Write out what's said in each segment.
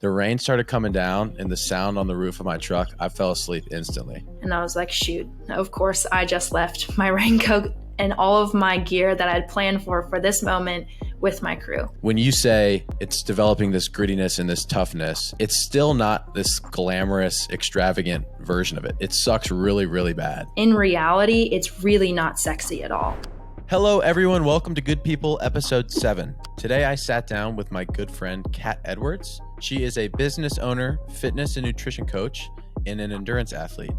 The rain started coming down and the sound on the roof of my truck, I fell asleep instantly. And I was like, shoot, of course I just left my raincoat and all of my gear that I'd planned for this moment with my crew. When you say it's developing this grittiness and this toughness, it's still not this glamorous, extravagant version of it. It sucks really, really bad. In reality, it's really not sexy at all. Hello, everyone. Welcome to Good People, episode 7. Today, I sat down with my good friend, Kat Edwards. She is a business owner, fitness and nutrition coach, and an endurance athlete.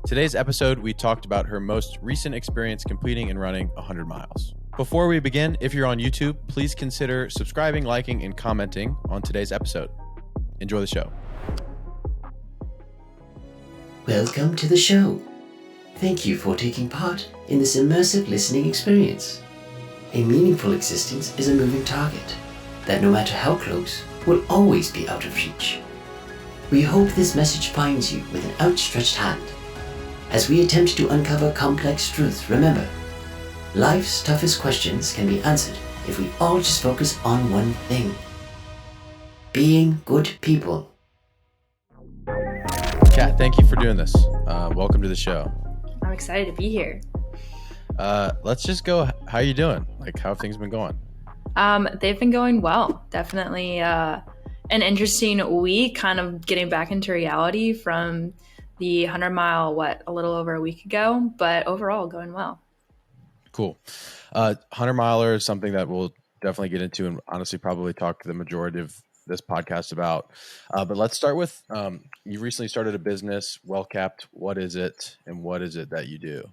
Today's episode, we talked about her most recent experience completing and running 100 miles. Before we begin, if you're on YouTube, please consider subscribing, liking, and commenting on today's episode. Enjoy the show. Welcome to the show. Thank you for taking part in this immersive listening experience. A meaningful existence is a moving target that, no matter how close, will always be out of reach. We hope this message finds you with an outstretched hand. As we attempt to uncover complex truths, remember, life's toughest questions can be answered if we all just focus on one thing: being good people. Kat, thank you for doing this. Welcome to the show. I'm excited to be here. Let's just go. How are you doing? Like, how have things been going? They've been going well. Definitely an interesting week, kind of getting back into reality from the 100-mile, a little over a week ago, but overall going well. Cool. 100-miler is something that we'll definitely get into and honestly probably talk to the majority of this podcast about. But let's start with, you recently started a business, WELLKEPT. What is it and what is it that you do?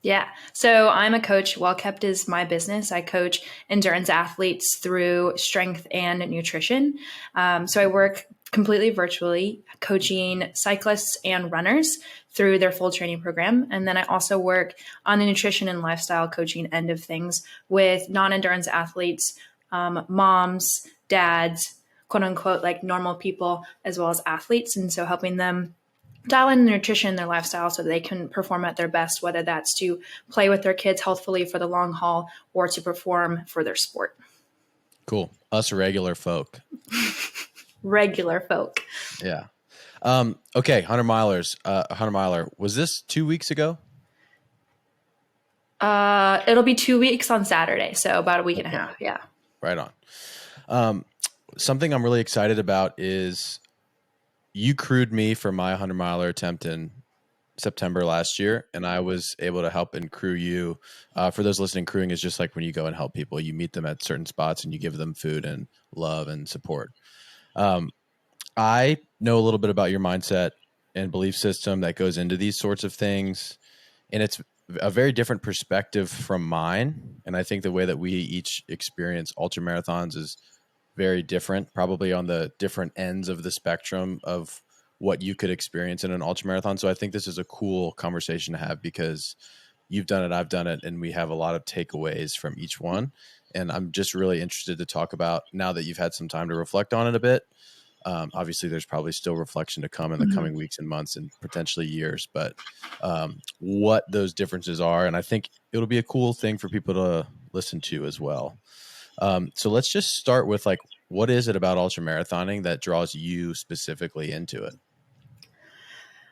Yeah. So I'm a coach. WELLKEPT is my business. I coach endurance athletes through strength and nutrition. So I work completely virtually, coaching cyclists and runners through their full training program. And then I also work on the nutrition and lifestyle coaching end of things with non-endurance athletes, moms, dads, quote unquote, like normal people, as well as athletes. And so helping them dial in their nutrition, their lifestyle, so that they can perform at their best, whether that's to play with their kids healthfully for the long haul or to perform for their sport. Cool. Us regular folk. Regular folk. Yeah. Okay. 100 milers, 100 miler. Was this 2 weeks ago? It'll be 2 weeks on Saturday. So about a week and a half. Yeah. Right on. Something I'm really excited about is you crewed me for my 100 miler attempt in September last year, and I was able to help and crew you. For those listening, crewing is just like when you go and help people. You meet them at certain spots and you give them food and love and support. I know a little bit about your mindset and belief system that goes into these sorts of things, and it's a very different perspective from mine. And I think the way that we each experience ultra marathons is very different, probably on the different ends of the spectrum of what you could experience in an ultra marathon. So I think this is a cool conversation to have because you've done it, I've done it, and we have a lot of takeaways from each one. And I'm just really interested to talk about, now that you've had some time to reflect on it a bit. Obviously there's probably still reflection to come in the coming weeks and months and potentially years, but what those differences are. And I think it'll be a cool thing for people to listen to as well. So let's just start with, like, what is it about ultra marathoning that draws you specifically into it?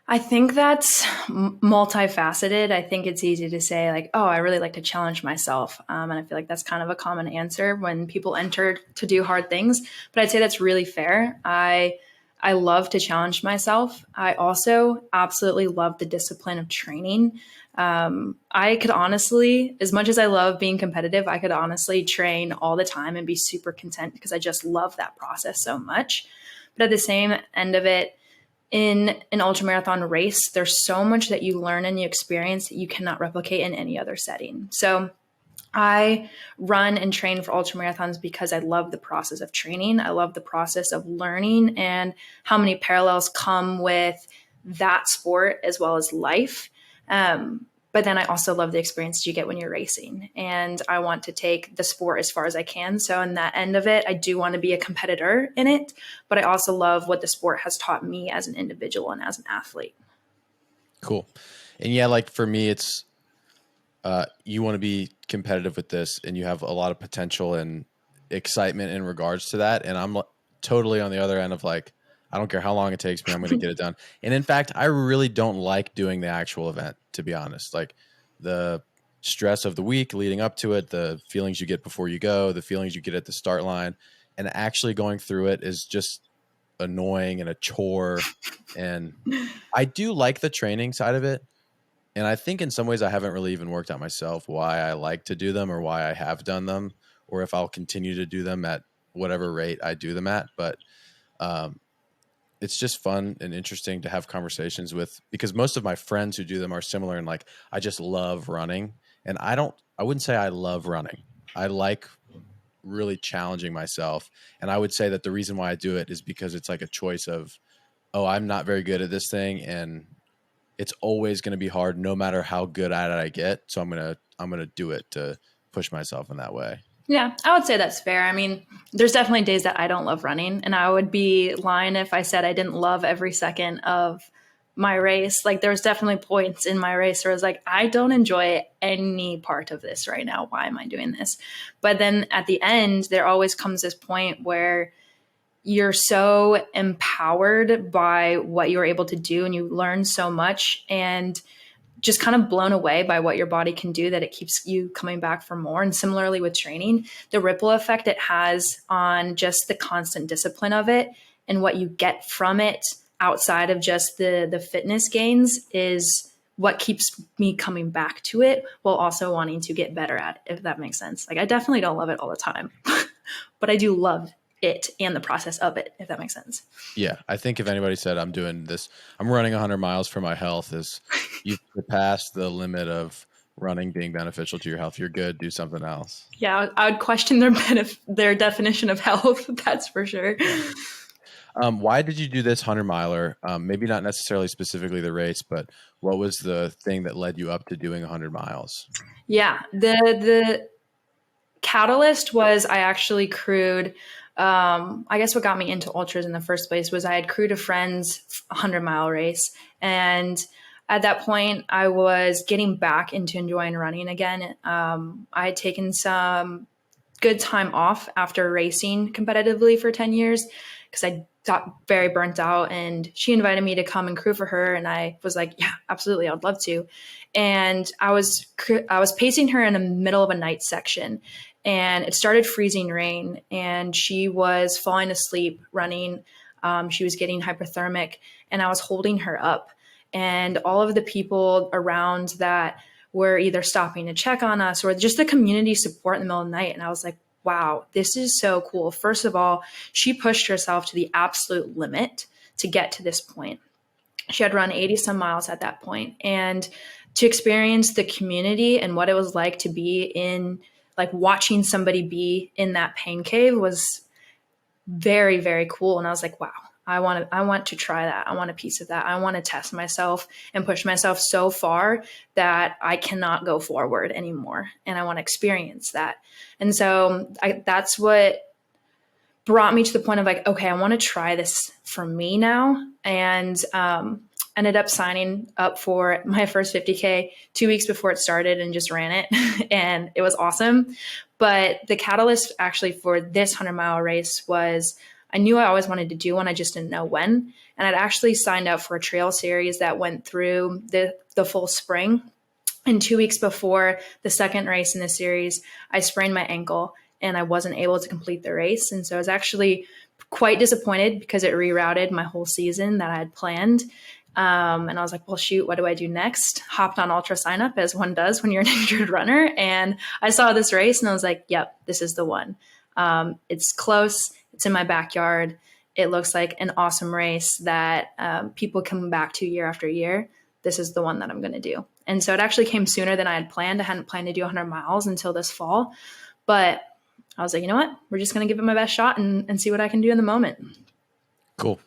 I think that's multifaceted. I think it's easy to say, like, oh, I really like to challenge myself. And I feel like that's kind of a common answer when people enter to do hard things. But I'd say that's really fair. I love to challenge myself. I also absolutely love the discipline of training. I could honestly, as much as I love being competitive, I could honestly train all the time and be super content because I just love that process so much. But at the same end of it, in an ultramarathon race, there's so much that you learn and you experience that you cannot replicate in any other setting. So I run and train for ultramarathons because I love the process of training. I love the process of learning and how many parallels come with that sport as well as life. But then I also love the experience that you get when you're racing, and I want to take the sport as far as I can. So in that end of it, I do want to be a competitor in it, but I also love what the sport has taught me as an individual and as an athlete. Cool. And yeah, like for me, it's, you want to be competitive with this and you have a lot of potential and excitement in regards to that. And I'm totally on the other end of like, I don't care how long it takes me. I'm going to get it done. And in fact, I really don't like doing the actual event, to be honest. Like the stress of the week leading up to it, the feelings you get before you go, the feelings you get at the start line, and actually going through it is just annoying and a chore. And I do like the training side of it. And I think in some ways I haven't really even worked out myself why I like to do them or why I have done them, or if I'll continue to do them at whatever rate I do them at. But um, it's just fun and interesting to have conversations with, because most of my friends who do them are similar and like, I just love running. And I wouldn't say I love running. I like really challenging myself. And I would say that the reason why I do it is because it's like a choice of, oh, I'm not very good at this thing, and it's always going to be hard no matter how good at it I get. So I'm going to do it to push myself in that way. Yeah, I would say that's fair. I mean, there's definitely days that I don't love running, and I would be lying if I said I didn't love every second of my race. Like, there's definitely points in my race where I was like, I don't enjoy any part of this right now. Why am I doing this? But then at the end, there always comes this point where you're so empowered by what you're able to do, and you learn so much, and just kind of blown away by what your body can do, that it keeps you coming back for more. And similarly with training, the ripple effect it has on just the constant discipline of it and what you get from it outside of just the fitness gains is what keeps me coming back to it while also wanting to get better at it, if that makes sense. Like, I definitely don't love it all the time, but I do love it and the process of it, if that makes sense. Yeah. I think if anybody said I'm doing this, I'm running 100 miles for my health, is you've surpassed the limit of running being beneficial to your health. You're good. Do something else. Yeah, I would question their definition of health. That's for sure. Yeah. Why did you do this 100 miler? Maybe not necessarily specifically the race, but what was the thing that led you up to doing 100 miles? Yeah, the catalyst was I actually crewed. I guess what got me into ultras in the first place was I had crewed a friend's 100-mile race, and at that point, I was getting back into enjoying running again. I had taken some good time off after racing competitively for 10 years because I got very burnt out, and she invited me to come and crew for her. And I was like, yeah, absolutely. I'd love to. And I was pacing her in the middle of a night section, and it started freezing rain, and she was falling asleep running. She was getting hypothermic, and I was holding her up. And all of the people around that were either stopping to check on us or just the community support in the middle of the night. And I was like, wow, this is so cool. First of all, she pushed herself to the absolute limit to get to this point. She had run 80 some miles at that point. And to experience the community and what it was like to be in, like, watching somebody be in that pain cave was very, very cool. And I was like, wow, I want to try that. I want a piece of that. I want to test myself and push myself so far that I cannot go forward anymore. And I want to experience that. And so that's what brought me to the point of like, okay, I want to try this for me now. And ended up signing up for my first 50K 2 weeks before it started and just ran it. And it was awesome. But the catalyst actually for this 100-mile race was I knew I always wanted to do one. I just didn't know when. And I'd actually signed up for a trail series that went through the full spring. And 2 weeks before the second race in the series, I sprained my ankle and I wasn't able to complete the race. And so I was actually quite disappointed because it rerouted my whole season that I had planned. And I was like, well, shoot, what do I do next? Hopped on ultra sign up, as one does when you're an injured runner. And I saw this race and I was like, yep, this is the one. It's close. It's in my backyard. It looks like an awesome race that people come back to year after year. This is the one that I'm going to do. And so it actually came sooner than I had planned. I hadn't planned to do 100 miles until this fall. But I was like, you know what? We're just going to give it my best shot and see what I can do in the moment. Cool.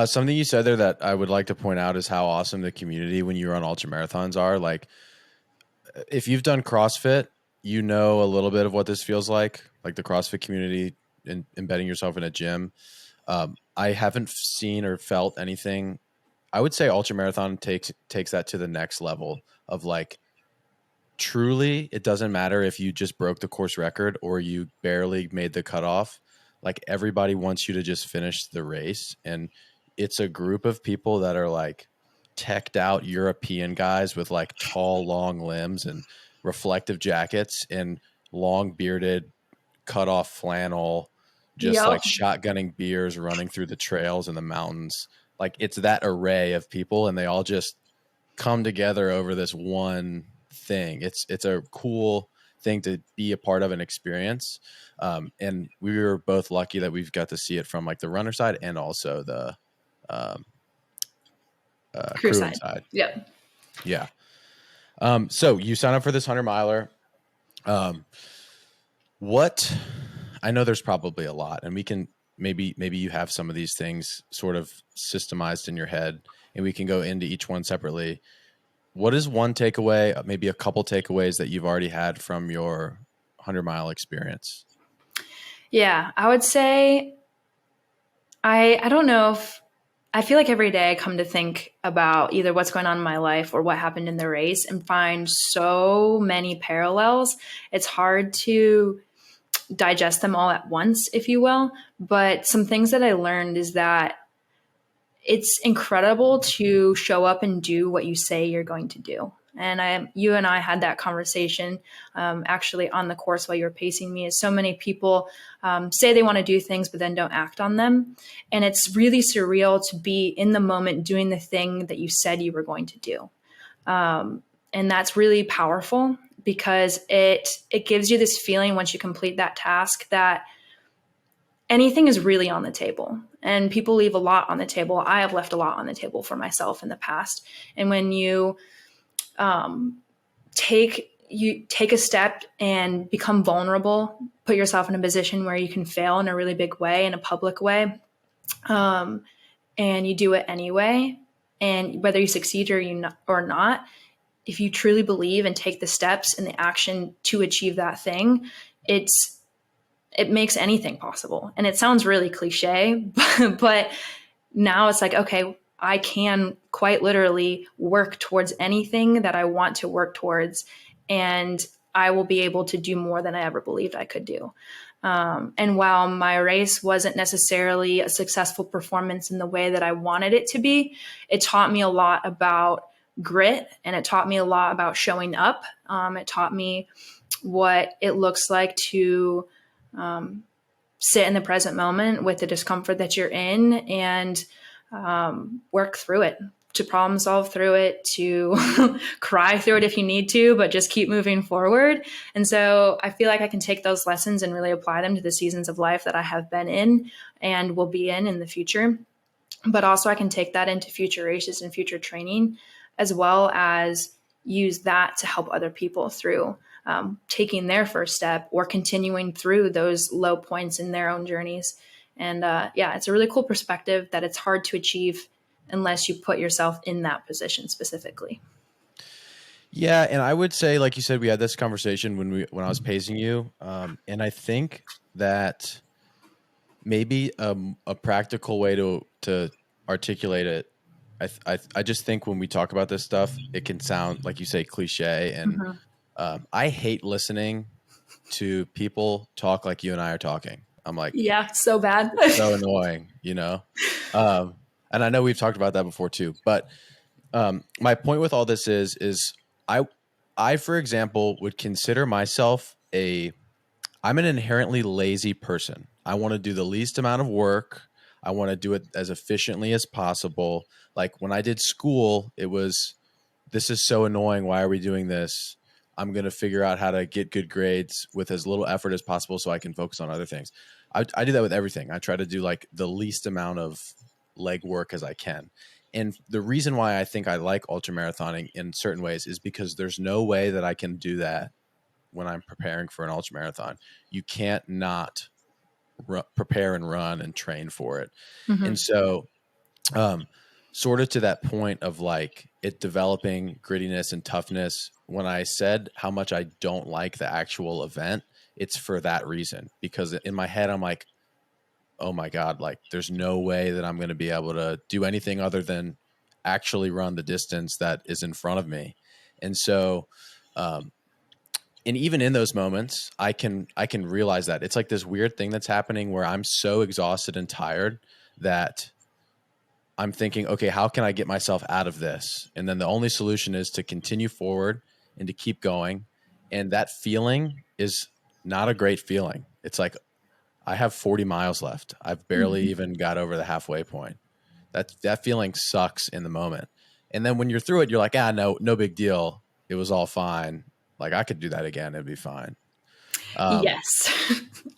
Something you said there that I would like to point out is how awesome the community when you run ultra marathons are. Like, if you've done CrossFit, you know a little bit of what this feels like the CrossFit community and embedding yourself in a gym. I haven't seen or felt anything. I would say ultra marathon takes that to the next level of like, truly, it doesn't matter if you just broke the course record or you barely made the cutoff. Like, everybody wants you to just finish the race, and it's a group of people that are like teched out European guys with like tall, long limbs and reflective jackets and long bearded, cut off flannel, just Yep. like shotgunning beers, running through the trails and the mountains. Like it's that array of people, and they all just come together over this one thing. It's a cool thing to be a part of and experience. And we were both lucky that we've got to see it from like the runner side and also the um, Crew crewing side. side. Yep. Yeah. So you sign up for this 100 miler. What I know there's probably a lot, and we can maybe you have some of these things sort of systemized in your head, and we can go into each one separately. What is one takeaway, maybe a couple takeaways that you've already had from your 100-mile experience? Yeah, I would say I don't know if I feel like every day I come to think about either what's going on in my life or what happened in the race and find so many parallels. It's hard to digest them all at once, if you will. But some things that I learned is that it's incredible to show up and do what you say you're going to do. And you and I had that conversation actually on the course while you were pacing me. Is so many people say they want to do things, but then don't act on them, and it's really surreal to be in the moment doing the thing that you said you were going to do, and that's really powerful because it gives you this feeling once you complete that task that anything is really on the table. And people leave a lot on the table. I have left a lot on the table for myself in the past. And when you take a step and become vulnerable, put yourself in a position where you can fail in a really big way, in a public way, and you do it anyway, and whether you succeed or not, if you truly believe and take the steps and the action to achieve that thing, it makes anything possible. And it sounds really cliche, but now it's like, okay, I can quite literally work towards anything that I want to work towards, and I will be able to do more than I ever believed I could do. And while my race wasn't necessarily a successful performance in the way that I wanted it to be, it taught me a lot about grit, and it taught me a lot about showing up. It taught me what it looks like to sit in the present moment with the discomfort that you're in and work through it, to problem solve through it, to cry through it if you need to, but just keep moving forward. And so I feel like I can take those lessons and really apply them to the seasons of life that I have been in and will be in the future. But also I can take that into future races and future training, as well as use that to help other people through taking their first step or continuing through those low points in their own journeys. And yeah, it's a really cool perspective that it's hard to achieve unless you put yourself in that position specifically. Yeah, and I would say, like you said, we had this conversation when I was pacing you, and I think that maybe a practical way to articulate it. I just think when we talk about this stuff, it can sound like you say cliche, and I hate listening to people talk like you and I are talking. I'm like, Yeah, so bad. so annoying, you know? And I know we've talked about that before too, but my point with all this is I, for example, would consider myself I'm an inherently lazy person. I want to do the least amount of work. I want to do it as efficiently as possible. Like when I did school, it was, this is so annoying. Why are we doing this? I'm going to figure out how to get good grades with as little effort as possible so I can focus on other things. I do that with everything. I try to do like the least amount of legwork as I can. And the reason why I think I like ultramarathoning in certain ways is because there's no way that I can do that when I'm preparing for an ultramarathon. You can't not prepare and run and train for it. And so sort of to that point of like it developing grittiness and toughness, when I said how much I don't like the actual event, it's for that reason. Because in my head, I'm like, oh my God, like there's no way that I'm going to be able to do anything other than actually run the distance that is in front of me. And so, and even in those moments, I can realize that it's like this weird thing that's happening where I'm so exhausted and tired that I'm thinking, okay, how can I get myself out of this? And then the only solution is to continue forward and to keep going. And that feeling is not a great feeling. It's like, I have 40 miles left. I've barely even got over the halfway point. That feeling sucks in the moment. And then when you're through it, you're like, no big deal. It was all fine. Like, I could do that again. It'd be fine. Yes.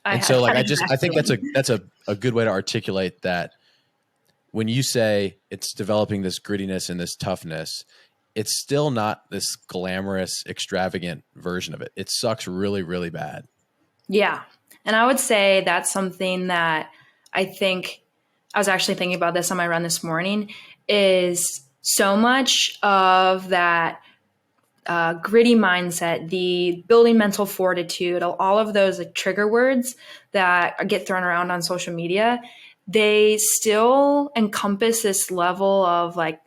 And so like, I think feeling. that's a good way to articulate that. When you say it's developing this grittiness and this toughness, it's still not this glamorous, extravagant version of it. It sucks really, really bad. Yeah. And I would say that's something that I think I was actually thinking about this on my run this morning is so much of that gritty mindset, the building mental fortitude, all of those like trigger words that get thrown around on social media, they still encompass this level of like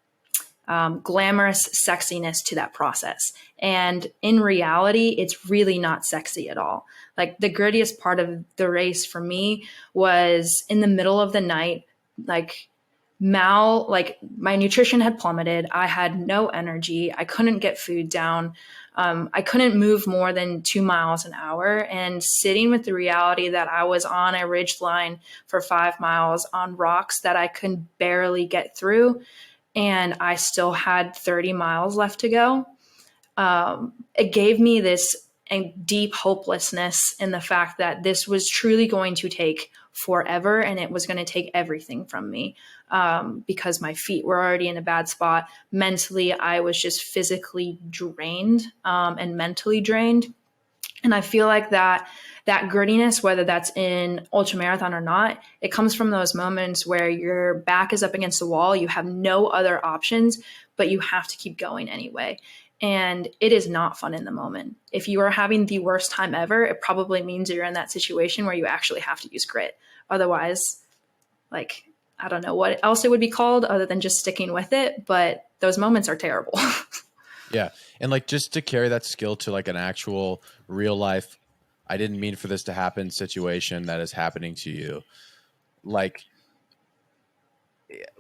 glamorous sexiness to that process. And in reality, it's really not sexy at all. Like the grittiest part of the race for me was in the middle of the night, like my nutrition had plummeted. I had no energy. I couldn't get food down. I couldn't move more than 2 miles an hour, and sitting with the reality that I was on a ridge line for 5 miles on rocks that I could barely get through, and I still had 30 miles left to go. It gave me this deep hopelessness in the fact that this was truly going to take forever, and it was going to take everything from me, because my feet were already in a bad spot. Mentally, I was just physically drained, and mentally drained. And I feel like that grittiness, whether that's in ultramarathon or not, it comes from those moments where your back is up against the wall, you have no other options, but you have to keep going anyway. And it is not fun in the moment. If you are having the worst time ever, it probably means you're in that situation where you actually have to use grit. Otherwise, like, I don't know what else it would be called other than just sticking with it, but those moments are terrible. Yeah. And like, just to carry that skill to like an actual real life, I didn't mean for this to happen situation that is happening to you. Like,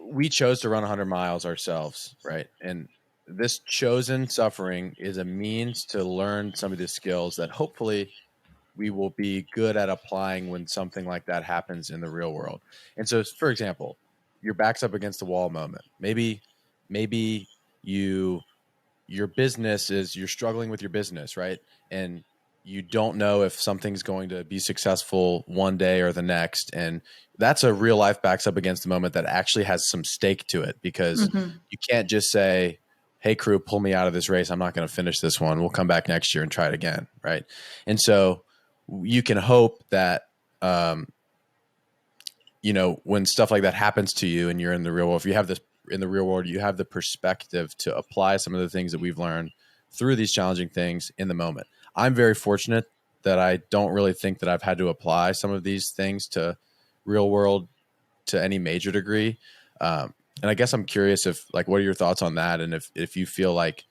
we chose to run 100 miles ourselves, right? And this chosen suffering is a means to learn some of the skills that hopefully we will be good at applying when something like that happens in the real world. And so, for example, your back's up against the wall moment. Maybe your business is, you're struggling with your business, right? And you don't know if something's going to be successful one day or the next. And that's a real life backs up against the moment that actually has some stake to it, because you can't just say, hey crew, pull me out of this race. I'm not going to finish this one. We'll come back next year and try it again. Right. And so you can hope that, when stuff like that happens to you and you're in the real world, if you have this in the real world, you have the perspective to apply some of the things that we've learned through these challenging things in the moment. I'm very fortunate that I don't really think that I've had to apply some of these things to real world to any major degree. And I guess I'm curious if, like, what are your thoughts on that? And if you feel like,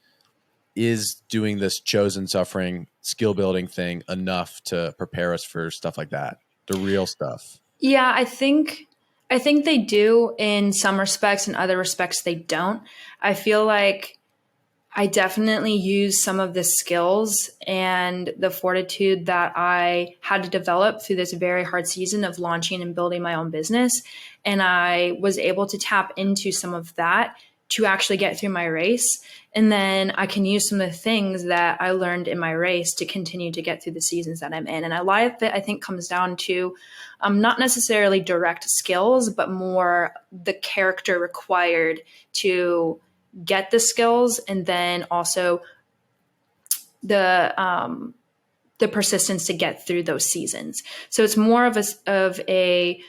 is doing this chosen suffering skill building thing enough to prepare us for stuff like that, the real stuff? Yeah, I think they do in some respects. In other respects, they don't. I feel like I definitely use some of the skills and the fortitude that I had to develop through this very hard season of launching and building my own business. And I was able to tap into some of that to actually get through my race. And then I can use some of the things that I learned in my race to continue to get through the seasons that I'm in. And a lot of it, I think, comes down to not necessarily direct skills, but more the character required to get the skills, and then also the persistence to get through those seasons. So it's more of a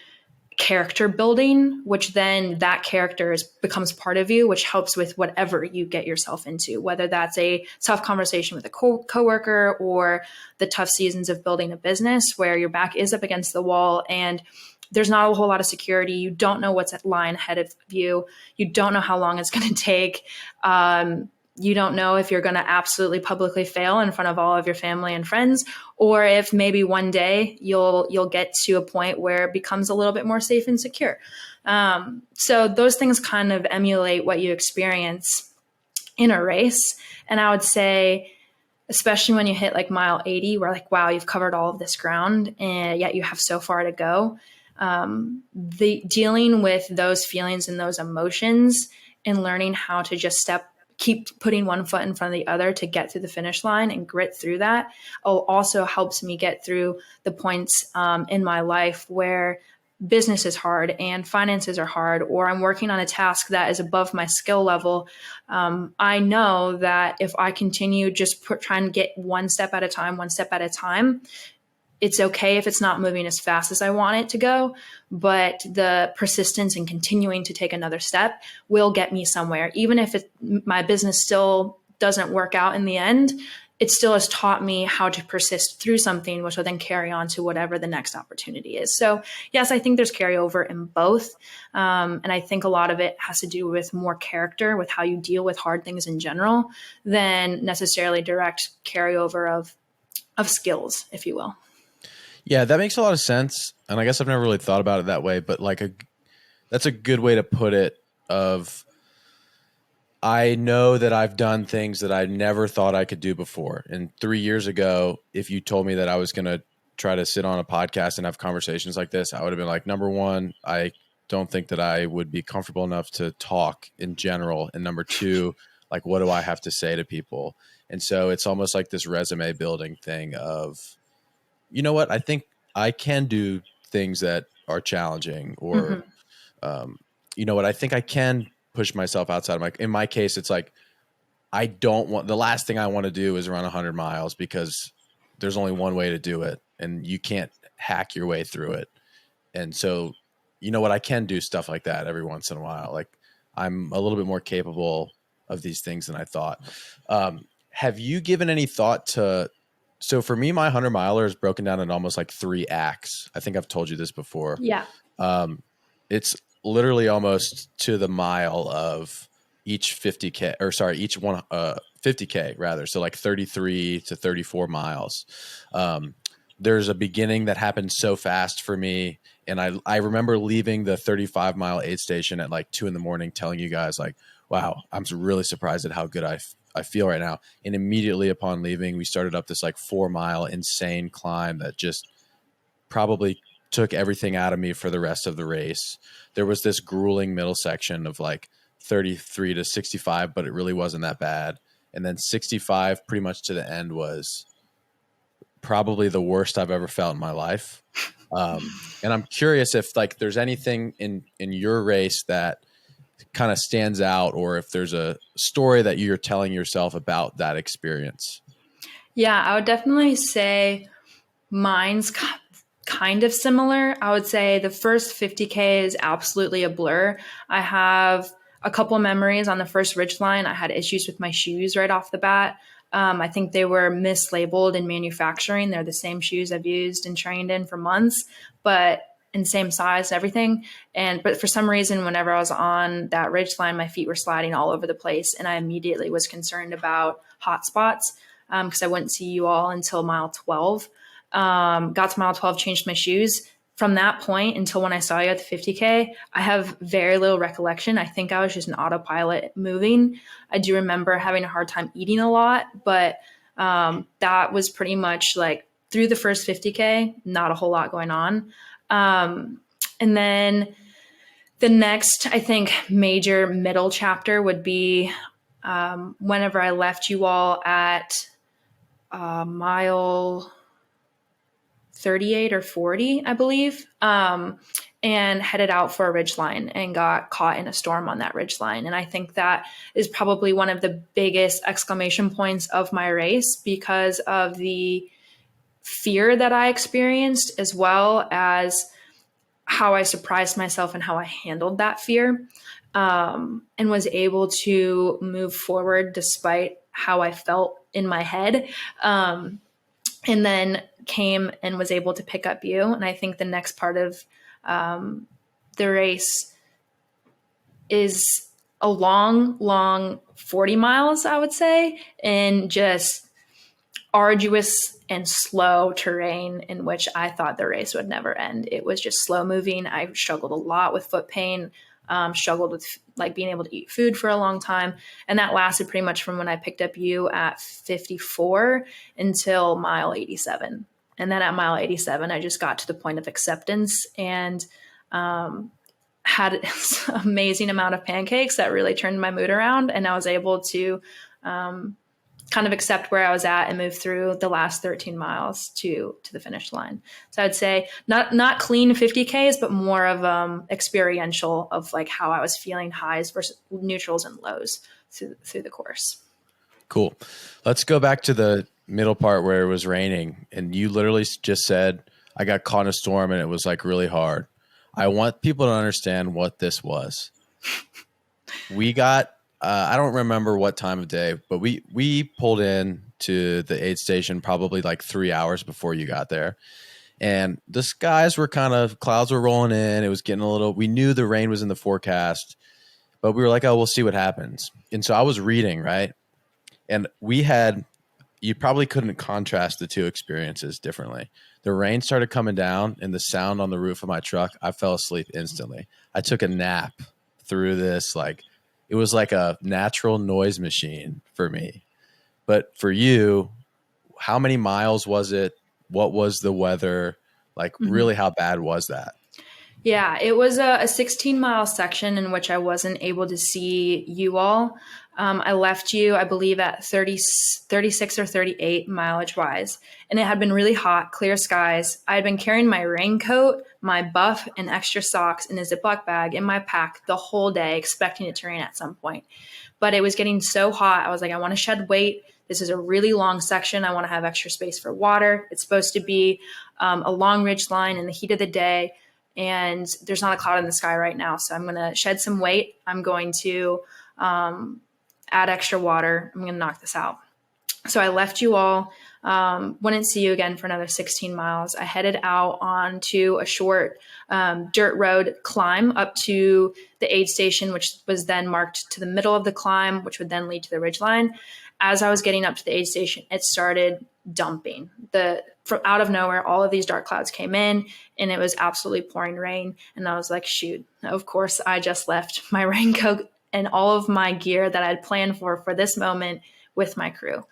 character building, which then that character becomes part of you, which helps with whatever you get yourself into, whether that's a tough conversation with a coworker or the tough seasons of building a business where your back is up against the wall and there's not a whole lot of security. You don't know what's lying ahead of you. You don't know how long it's going to take. You don't know if you're going to absolutely publicly fail in front of all of your family and friends, or if maybe one day you'll get to a point where it becomes a little bit more safe and secure. So those things kind of emulate what you experience in a race. And I would say, especially when you hit like mile 80, where like, wow, you've covered all of this ground and yet you have so far to go. The dealing with those feelings and those emotions and learning how to just keep putting one foot in front of the other to get through the finish line and grit through that also helps me get through the points in my life where business is hard and finances are hard, or I'm working on a task that is above my skill level. I know that if I continue just trying to get one step at a time, it's okay if it's not moving as fast as I want it to go, but the persistence and continuing to take another step will get me somewhere. Even if my business still doesn't work out in the end, it still has taught me how to persist through something, which will then carry on to whatever the next opportunity is. So yes, I think there's carryover in both. And I think a lot of it has to do with more character, with how you deal with hard things in general, than necessarily direct carryover of skills, if you will. Yeah, that makes a lot of sense. And I guess I've never really thought about it that way, but like that's a good way to put it. I know that I've done things that I never thought I could do before. And 3 years ago, if you told me that I was going to try to sit on a podcast and have conversations like this, I would have been like, number one, I don't think that I would be comfortable enough to talk in general. And number two, like, what do I have to say to people? And so it's almost like this resume building thing of, you know what, I think I can do things that are challenging, or, you know what, I think I can push myself outside of in my case, it's like, the last thing I want to do is run 100 miles, because there's only one way to do it and you can't hack your way through it. And so, you know what, I can do stuff like that every once in a while. Like, I'm a little bit more capable of these things than I thought. Have you given any thought to, so for me, my 100 miler is broken down in almost like 3 acts. I think I've told you this before. Yeah. It's literally almost to the mile of each 50K, or sorry, each one, 50K rather. So like 33 to 34 miles. There's a beginning that happened so fast for me. And I remember leaving the 35-mile aid station at like 2 a.m, telling you guys like, wow, I'm really surprised at how good I feel right now. And immediately upon leaving, we started up this like 4-mile insane climb that just probably took everything out of me for the rest of the race. There was this grueling middle section of like 33 to 65, but it really wasn't that bad. And then 65 pretty much to the end was probably the worst I've ever felt in my life. And I'm curious if like there's anything in your race that kind of stands out, or if there's a story that you're telling yourself about that experience. Yeah, I would definitely say mine's kind of similar. I would say the first 50K is absolutely a blur. I have a couple memories on the first ridgeline. I had issues with my shoes right off the bat. I think they were mislabeled in manufacturing. They're the same shoes I've used and trained in for months, but in same size, everything. But for some reason, whenever I was on that ridgeline, my feet were sliding all over the place. And I immediately was concerned about hot spots because I wouldn't see you all until mile 12. Got to mile 12, changed my shoes. From that point until when I saw you at the 50K, I have very little recollection. I think I was just an autopilot moving. I do remember having a hard time eating a lot, but that was pretty much like through the first 50K, not a whole lot going on. And then the next, I think, major middle chapter would be whenever I left you all at mile 38 or 40, I believe, and headed out for a ridgeline and got caught in a storm on that ridgeline. And I think that is probably one of the biggest exclamation points of my race because of the fear that I experienced, as well as how I surprised myself and how I handled that fear, and was able to move forward despite how I felt in my head. And then came and was able to pick up you. And I think the next part of the race is a long 40 miles, I would say, and just arduous and slow terrain in which I thought the race would never end. It was just slow moving. I struggled a lot with foot pain, struggled with like being able to eat food for a long time. And that lasted pretty much from when I picked up you at 54 until mile 87. And then at mile 87, I just got to the point of acceptance and had an amazing amount of pancakes that really turned my mood around. And I was able to kind of accept where I was at and move through the last 13 miles to the finish line. So I'd say not clean 50Ks, but more of experiential of like how I was feeling highs versus neutrals and lows through the course. Cool. Let's go back to the middle part where it was raining and you literally just said, I got caught in a storm and it was like really hard. I want people to understand what this was. We got, I don't remember what time of day, but we pulled in to the aid station probably like 3 hours before you got there. And the skies were clouds were rolling in. It was getting we knew the rain was in the forecast, but we were like, oh, we'll see what happens. And so I was reading, right? And you probably couldn't contrast the two experiences differently. The rain started coming down and the sound on the roof of my truck, I fell asleep instantly. I took a nap through this. It was like a natural noise machine for me. But for you, how many miles was it? What was the weather? Really, how bad was that? Yeah, it was a 16-mile section in which I wasn't able to see you all. I left you, I believe, at 36 or 38 mileage wise. And it had been really hot, clear skies. I had been carrying my raincoat, my buff, and extra socks in a Ziploc bag in my pack the whole day, expecting it to rain at some point. But it was getting so hot. I was like, I want to shed weight. This is a really long section. I want to have extra space for water. It's supposed to be a long ridge line in the heat of the day. And there's not a cloud in the sky right now. So I'm going to shed some weight. I'm going to add extra water. I'm going to knock this out. So I left you all, wouldn't see you again for another 16 miles. I headed out onto a short dirt road climb up to the aid station, which was then marked to the middle of the climb, which would then lead to the ridgeline. As I was getting up to the aid station, it started dumping. From out of nowhere, all of these dark clouds came in and it was absolutely pouring rain. And I was like, shoot, of course, I just left my raincoat and all of my gear that I'd planned for this moment with my crew.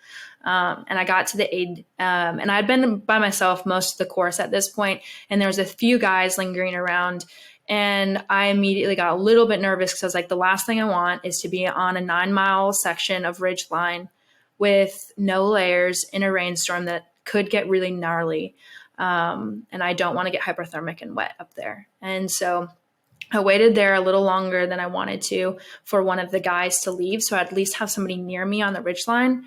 And I got to the aid, and I'd been by myself most of the course at this point, and there was a few guys lingering around. And I immediately got a little bit nervous because I was like, the last thing I want is to be on a 9-mile section of ridge line with no layers in a rainstorm that could get really gnarly. And I don't want to get hypothermic and wet up there. And so I waited there a little longer than I wanted to for one of the guys to leave, so I'd at least have somebody near me on the ridgeline.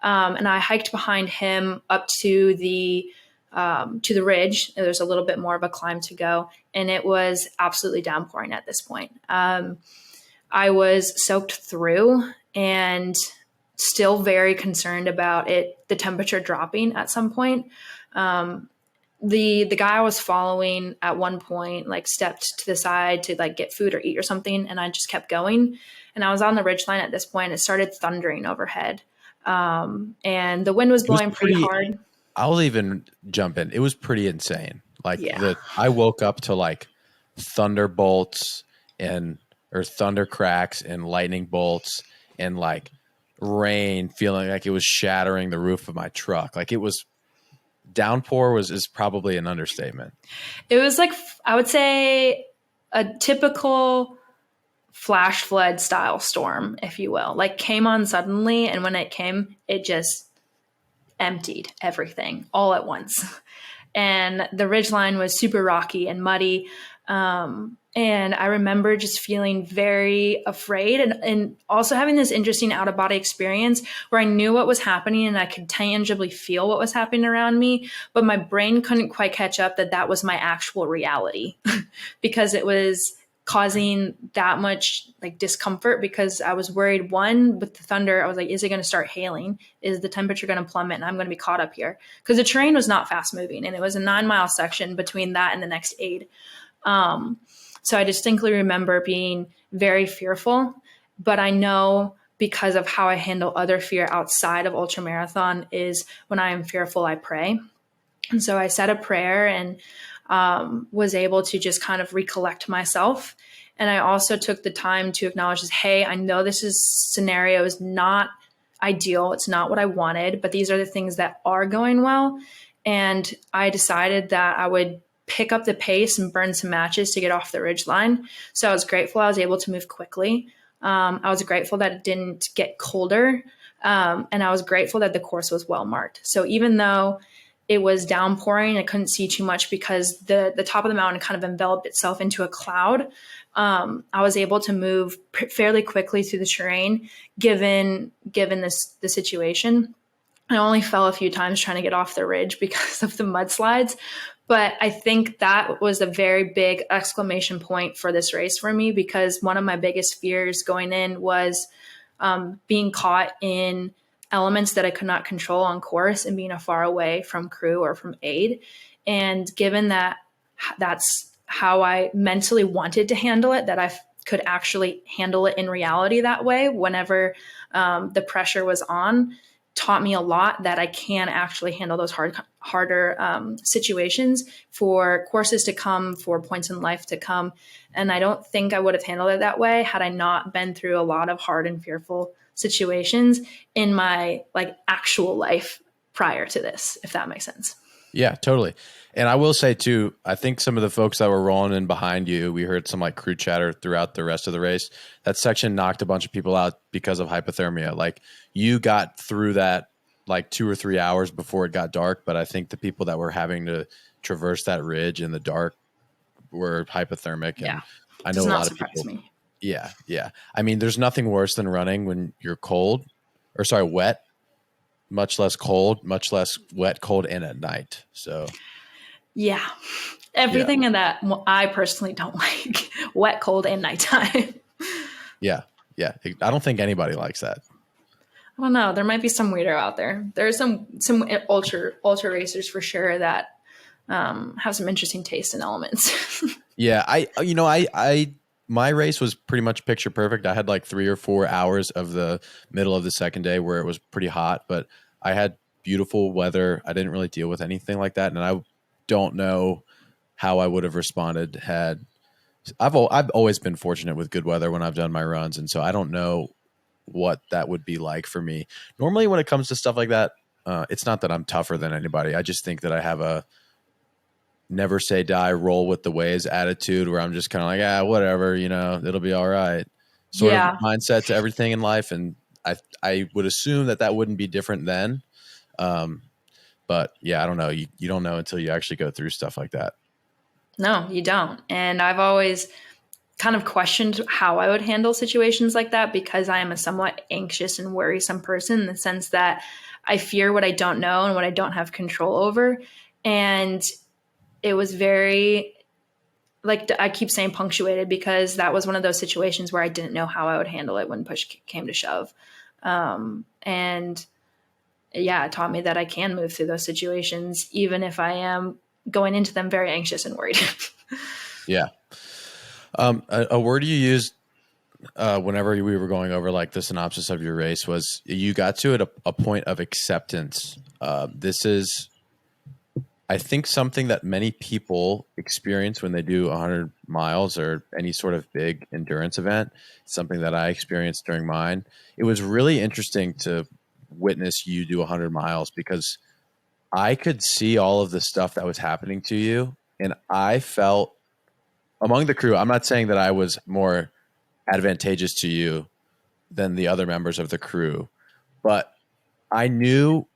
And I hiked behind him up to the ridge. There's a little bit more of a climb to go, and it was absolutely downpouring at this point. I was soaked through and still very concerned about the temperature dropping at some point. The guy I was following at one point stepped to the side to get food or eat or something, and I just kept going. And I was on the ridgeline at this point. It started thundering overhead, and the wind was blowing pretty hard. I'll even jump in. It was pretty insane. I woke up to thunderbolts or thunder cracks and lightning bolts and rain, feeling like it was shattering the roof of my truck. It was. Downpour is probably an understatement. It was I would say a typical flash flood style storm, if you will. Came on suddenly, and when it came, it just emptied everything all at once. And the ridgeline was super rocky and muddy. And I remember just feeling very afraid and also having this interesting out-of-body experience where I knew what was happening and I could tangibly feel what was happening around me, but my brain couldn't quite catch up that was my actual reality because it was causing that much discomfort because I was worried, one, with the thunder, I was like, is it going to start hailing? Is the temperature going to plummet and I'm going to be caught up here? Because the terrain was not fast moving and it was a 9-mile section between that and the next aid. So I distinctly remember being very fearful, but I know because of how I handle other fear outside of ultramarathon is when I am fearful, I pray. And so I said a prayer and was able to just kind of recollect myself. And I also took the time to acknowledge this, hey, I know scenario is not ideal. It's not what I wanted, but these are the things that are going well. And I decided that I would pick up the pace and burn some matches to get off the ridge line. So I was grateful I was able to move quickly. I was grateful that it didn't get colder. And I was grateful that the course was well marked. So even though it was downpouring, I couldn't see too much because the top of the mountain kind of enveloped itself into a cloud. I was able to move fairly quickly through the terrain, given the situation. I only fell a few times trying to get off the ridge because of the mudslides. But I think that was a very big exclamation point for this race for me, because one of my biggest fears going in was being caught in elements that I could not control on course and being far away from crew or from aid. And given that that's how I mentally wanted to handle it, that I could actually handle it in reality that way whenever the pressure was on, taught me a lot that I can actually handle those harder situations for courses to come, for points in life to come. And I don't think I would have handled it that way had I not been through a lot of hard and fearful situations in my actual life prior to this, if that makes sense. Yeah, totally. And I will say too, I think some of the folks that were rolling in behind you, we heard some crew chatter throughout the rest of the race. That section knocked a bunch of people out because of hypothermia. You got through that 2 or 3 hours before it got dark, but I think the people that were having to traverse that ridge in the dark were hypothermic. Yeah. And I know a lot of people. Me. Yeah. Yeah. I mean, there's nothing worse than running when you're wet, much less cold, much less wet, cold, and at night. So yeah, everything in that I personally don't like: wet, cold, and nighttime. Yeah. I don't think anybody likes that. I don't know. There might be some weirdo out there. There's some ultra racers for sure that have some interesting taste in elements. Yeah, my race was pretty much picture perfect. I had 3 or 4 hours of the middle of the second day where it was pretty hot, but I had beautiful weather. I didn't really deal with anything like that, and I don't know how I would have responded had I've always been fortunate with good weather when I've done my runs, and so I don't know what that would be like for me. Normally when it comes to stuff like that, it's not that I'm tougher than anybody. I just think that I have a never say die, roll with the waves attitude where I'm just kind of whatever, it'll be all right sort of mindset to everything in life. And I would assume that wouldn't be different then. But yeah, I don't know. You don't know until you actually go through stuff like that. No, you don't. And I've always kind of questioned how I would handle situations like that, because I am a somewhat anxious and worrisome person, in the sense that I fear what I don't know and what I don't have control over. And it was very, I keep saying punctuated, because that was one of those situations where I didn't know how I would handle it when push came to shove. And yeah, it taught me that I can move through those situations, even if I am going into them very anxious and worried. Yeah. A word you used whenever we were going over the synopsis of your race was you got to at a point of acceptance. This is, I think, something that many people experience when they do 100 miles or any sort of big endurance event. It's something that I experienced during mine. It was really interesting to witness you do 100 miles, because I could see all of the stuff that was happening to you, and I felt among the crew, I'm not saying that I was more advantageous to you than the other members of the crew, but I knew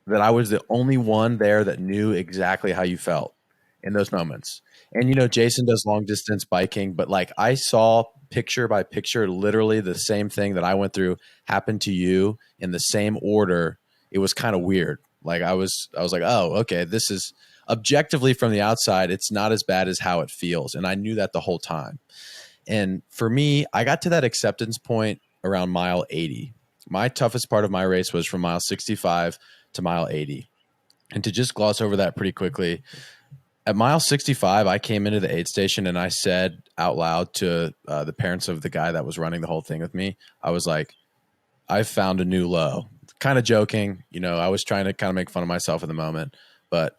that I was the only one there that knew exactly how you felt in those moments. And, Jason does long distance biking, but I saw picture by picture, literally the same thing that I went through happened to you in the same order. It was kind of weird. I was like, oh, okay, this is objectively from the outside, it's not as bad as how it feels. And I knew that the whole time. And for me, I got to that acceptance point around mile 80. My toughest part of my race was from mile 65 to mile 80. And to just gloss over that pretty quickly, at mile 65, I came into the aid station and I said out loud to the parents of the guy that was running the whole thing with me, I was like, I've found a new low. Kind of joking, I was trying to kind of make fun of myself in the moment, but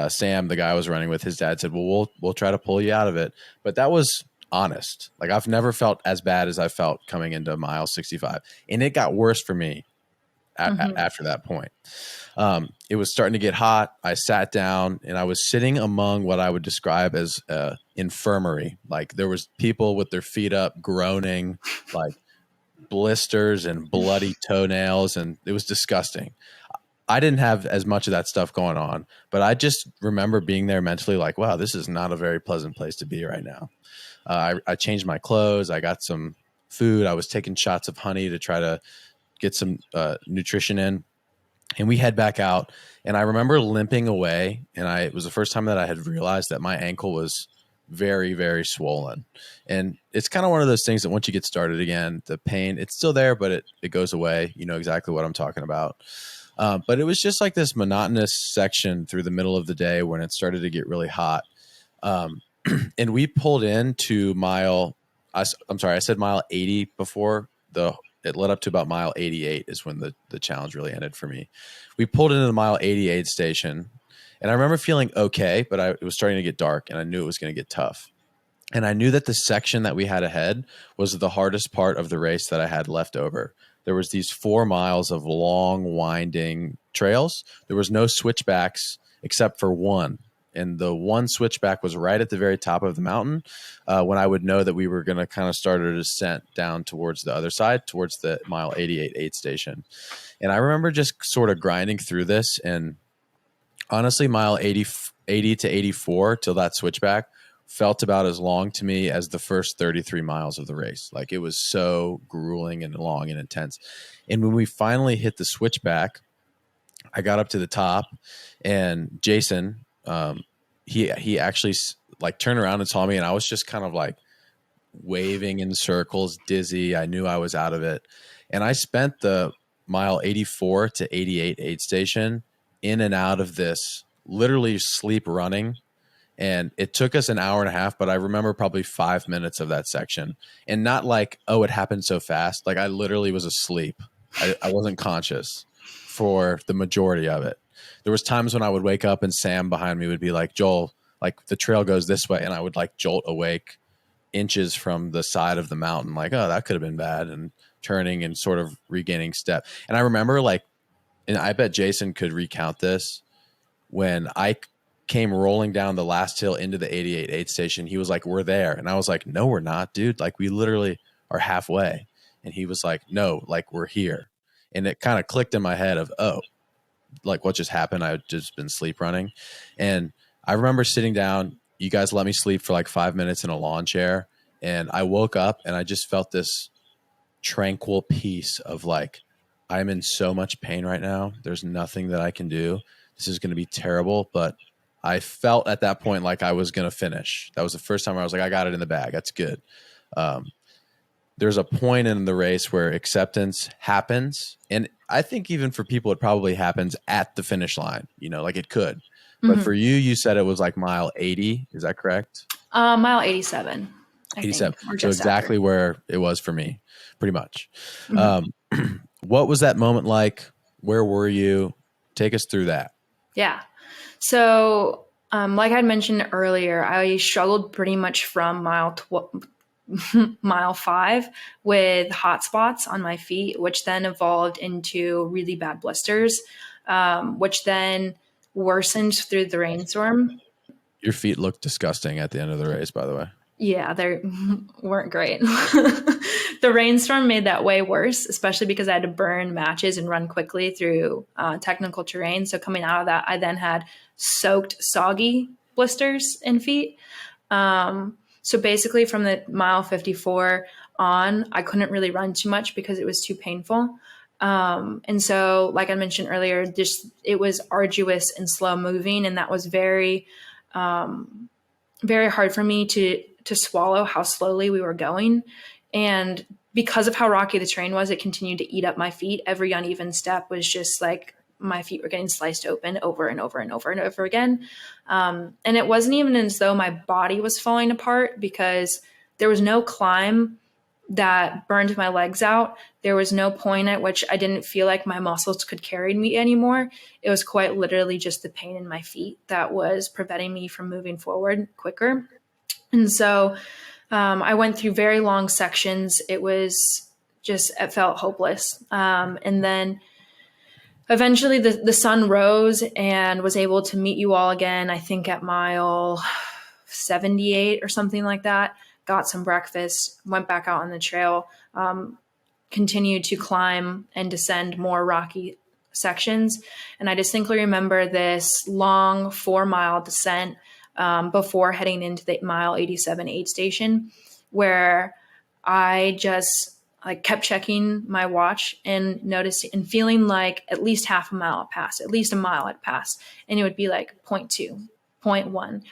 Sam, the guy I was running with, his dad said, well, we'll try to pull you out of it. But that was honest. Like, I've never felt as bad as I felt coming into mile 65. And it got worse for me after that point. It was starting to get hot. I sat down and I was sitting among what I would describe as infirmary. Like, there was people with their feet up groaning, like blisters and bloody toenails, and it was disgusting. I didn't have as much of that stuff going on, but I just remember being there mentally like, wow, this is not a very pleasant place to be right now. I changed my clothes. I got some food. I was taking shots of honey to try to get some nutrition in. And we head back out. And I remember limping away. And it was the first time that I had realized that my ankle was very, very swollen. And it's kind of one of those things that once you get started again, the pain, it's still there, but it goes away. You know exactly what I'm talking about. But it was just like this monotonous section through the middle of the day when it started to get really hot. And we pulled into I said mile 80 before. It led up to about mile 88 is when the challenge really ended for me. We pulled into the mile 88 station, and I remember feeling okay, but it was starting to get dark, and I knew it was going to get tough. And I knew that the section that we had ahead was the hardest part of the race that I had left over. There was these 4 miles of long, winding trails. There was no switchbacks except for one. And the one switchback was right at the very top of the mountain when I would know that we were going to kind of start a descent down towards the other side, towards the mile 88 aid station. And I remember just sort of grinding through this. And honestly, mile 80 to 84 till that switchback felt about as long to me as the first 33 miles of the race. Like, it was so grueling and long and intense. And when we finally hit the switchback, I got up to the top, and Jason, he actually like turned around and saw me, and I was just kind of like waving in circles, dizzy. I knew I was out of it. And I spent the mile 84 to 88 aid station in and out of this, literally sleep running. And it took us an hour and a half, but I remember probably 5 minutes of that section. And not like, oh, it happened so fast. Like, I literally was asleep. I wasn't conscious for the majority of it. There was times when I would wake up and Sam behind me would be like, Joel, like, the trail goes this way. And I would like jolt awake inches from the side of the mountain. Like, oh, that could have been bad. And turning and sort of regaining step. And I remember, like, and I bet Jason could recount this, when I came rolling down the last hill into the 88 aid station, he was like, we're there. And I was like, no, we're not, dude. Like, we literally are halfway. And he was like, no, like, we're here. And it kind of clicked in my head of, oh, like, what just happened? I'd just been sleep running. And I remember sitting down, you guys let me sleep for like 5 minutes in a lawn chair. And I woke up and I just felt this tranquil peace of like, I'm in so much pain right now. There's nothing that I can do. This is going to be terrible. But I felt at that point like I was going to finish. That was the first time I was like, I got it in the bag. That's good. There's a point in the race where acceptance happens. And I think even for people, it probably happens at the finish line, like it could. But for you said it was like mile 80. Is that correct? Mile 87. 87. So exactly where it was for me, pretty much. What was that moment like? Where were you? Take us through that. Yeah. So, like I mentioned earlier, I struggled pretty much from mile 5 with hot spots on my feet, which then evolved into really bad blisters, which then worsened through the rainstorm. Your feet looked disgusting at the end of the race, by the way. Yeah, they weren't great. The rainstorm made that way worse, especially because I had to burn matches and run quickly through technical terrain. So coming out of that, I then had soaked, soggy blisters in feet. So basically from the mile 54 on, I couldn't really run too much because it was too painful. And so, like I mentioned earlier, it was arduous and slow moving. And that was very, very hard for me to swallow how slowly we were going. And because of how rocky the terrain was, it continued to eat up my feet. Every uneven step was just like my feet were getting sliced open over and over and over and over again. And it wasn't even as though my body was falling apart, because there was no climb that burned my legs out. There was no point at which I didn't feel like my muscles could carry me anymore. It was quite literally just the pain in my feet that was preventing me from moving forward quicker. And so I went through very long sections. It felt hopeless. And then eventually the sun rose and was able to meet you all again, I think at mile 78 or something like that. Got some breakfast, went back out on the trail, continued to climb and descend more rocky sections. And I distinctly remember this long 4-mile descent before heading into the mile 87 aid station, where I just kept checking my watch and noticing and feeling like at least half a mile had passed, at least a mile had passed. And it would be like 0.2, 0.1.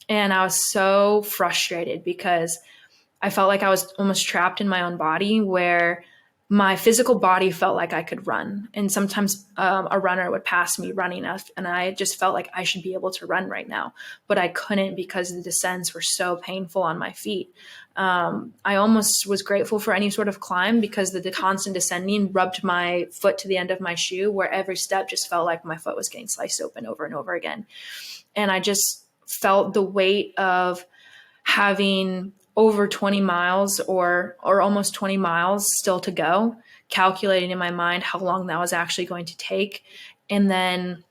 And I was so frustrated because I felt like I was almost trapped in my own body, where my physical body felt like I could run. And sometimes a runner would pass me running up, and I just felt like I should be able to run right now. But I couldn't because the descents were so painful on my feet. I almost was grateful for any sort of climb because the constant descending rubbed my foot to the end of my shoe, where every step just felt like my foot was getting sliced open over and over again. And I just felt the weight of having over 20 miles or almost 20 miles still to go, calculating in my mind how long that was actually going to take. And then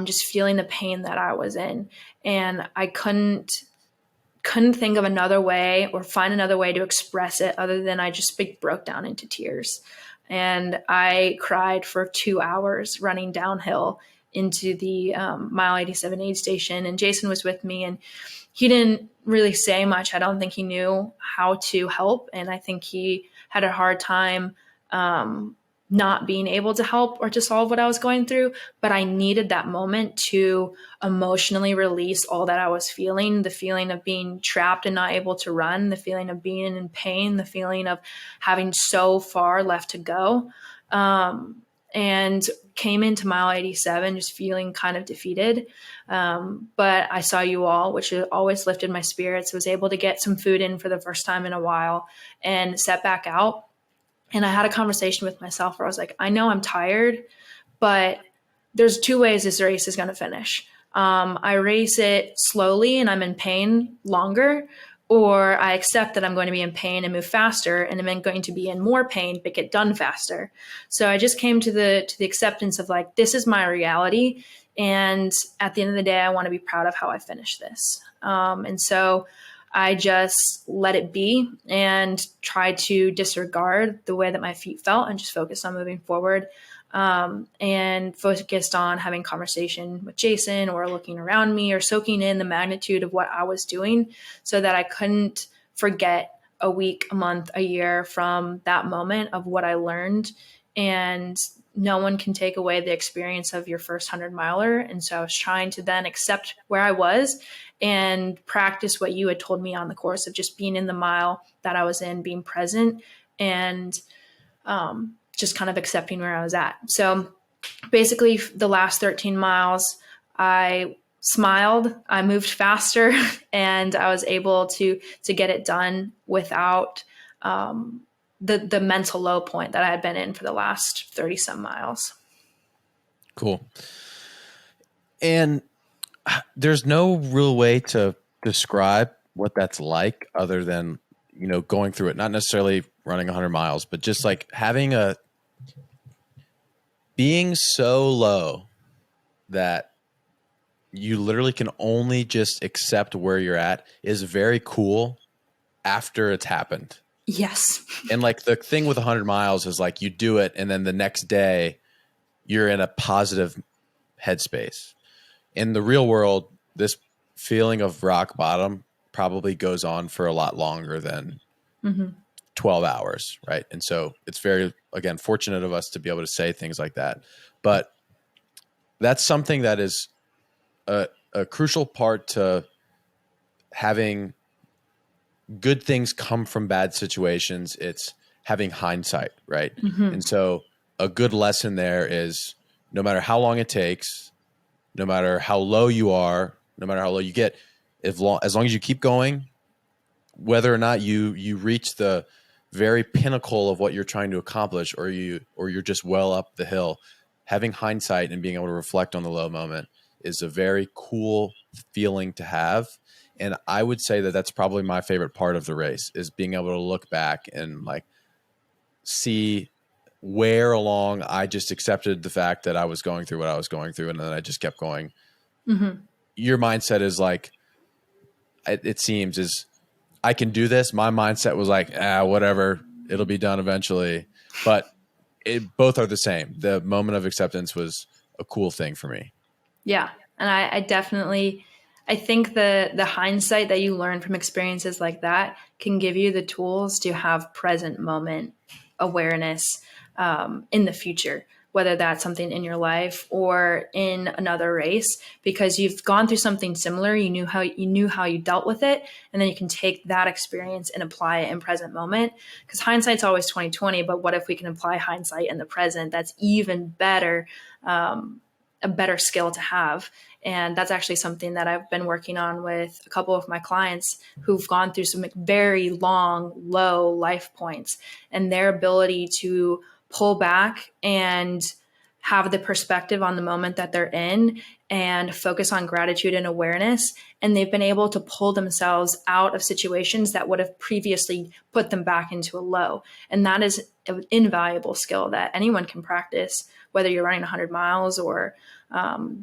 just feeling the pain that I was in. And I couldn't think of another way or find another way to express it other than I just broke down into tears. And I cried for 2 hours running downhill into the mile 87 aid station. And Jason was with me, and he didn't really say much. I don't think he knew how to help. And I think he had a hard time not being able to help or to solve what I was going through. But I needed that moment to emotionally release all that I was feeling, the feeling of being trapped and not able to run, the feeling of being in pain, the feeling of having so far left to go. And came into mile 87 just feeling kind of defeated. But I saw you all, which always lifted my spirits, was able to get some food in for the first time in a while and set back out. And I had a conversation with myself where I was like, I know I'm tired, but there's 2 ways this race is going to finish. I race it slowly and I'm in pain longer, or I accept that I'm going to be in pain and move faster, and I'm going to be in more pain but get done faster. So I just came to the acceptance of like, this is my reality, and at the end of the day, I want to be proud of how I finished this. And so I just let it be and tried to disregard the way that my feet felt and just focus on moving forward. And focused on having conversation with Jason or looking around me or soaking in the magnitude of what I was doing so that I couldn't forget a week, a month, a year from that moment of what I learned. And no one can take away the experience of your first 100-miler. And so I was trying to then accept where I was and practice what you had told me on the course of just being in the mile that I was in, being present, and just kind of accepting where I was at. So basically the last 13 miles, I smiled, I moved faster, and I was able to get it done without the mental low point that I had been in for the last 30 some miles. Cool. And there's no real way to describe what that's like other than, going through it, not necessarily running 100 miles, but just like being so low that you literally can only just accept where you're at is very cool after it's happened. Yes. And like the thing with 100 miles is like you do it and then the next day you're in a positive headspace. In the real world, this feeling of rock bottom probably goes on for a lot longer than 12 hours, right? And so it's very, again, fortunate of us to be able to say things like that. But that's something that is a crucial part to having good things come from bad situations. It's having hindsight, right? And so a good lesson there is no matter how long it takes, no matter how low you are, no matter how low you get, as long as you keep going, whether or not you reach the very pinnacle of what you're trying to accomplish, or you're just well up the hill, having hindsight and being able to reflect on the low moment is a very cool feeling to have. And I would say that that's probably my favorite part of the race, is being able to look back and like see where along I just accepted the fact that I was going through what I was going through, and then I just kept going. Mm-hmm. Your mindset is like, it seems, is I can do this. My mindset was like, whatever, it'll be done eventually. But both are the same. The moment of acceptance was a cool thing for me. Yeah. And I definitely, I think the hindsight that you learn from experiences like that can give you the tools to have present moment awareness in the future, whether that's something in your life or in another race, because you've gone through something similar. You knew how you dealt with it, and then you can take that experience and apply it in present moment. Because hindsight's always 2020, but what if we can apply hindsight in the present? That's even better, a better skill to have. And that's actually something that I've been working on with a couple of my clients who've gone through some very long, low life points, and their ability to pull back and have the perspective on the moment that they're in and focus on gratitude and awareness. And they've been able to pull themselves out of situations that would have previously put them back into a low. And that is an invaluable skill that anyone can practice, whether you're running 100 miles or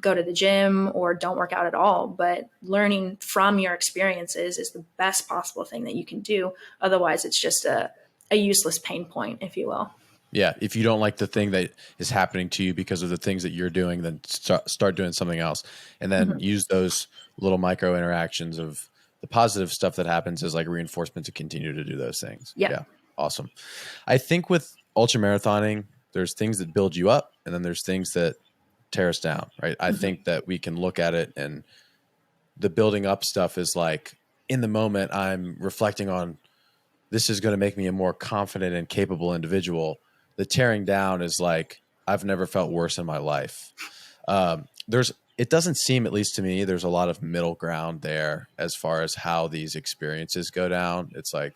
go to the gym or don't work out at all. But learning from your experiences is the best possible thing that you can do. Otherwise, it's just a useless pain point, if you will. Yeah. If you don't like the thing that is happening to you because of the things that you're doing, then start doing something else, and then use those little micro interactions of the positive stuff that happens as like reinforcement to continue to do those things. Yeah. Awesome. I think with ultra marathoning, there's things that build you up, and then there's things that tear us down, right? I think that we can look at it, and the building up stuff is like, in the moment, I'm reflecting on, this is going to make me a more confident and capable individual. The tearing down is like, I've never felt worse in my life. It doesn't seem, at least to me, there's a lot of middle ground there as far as how these experiences go down. It's like,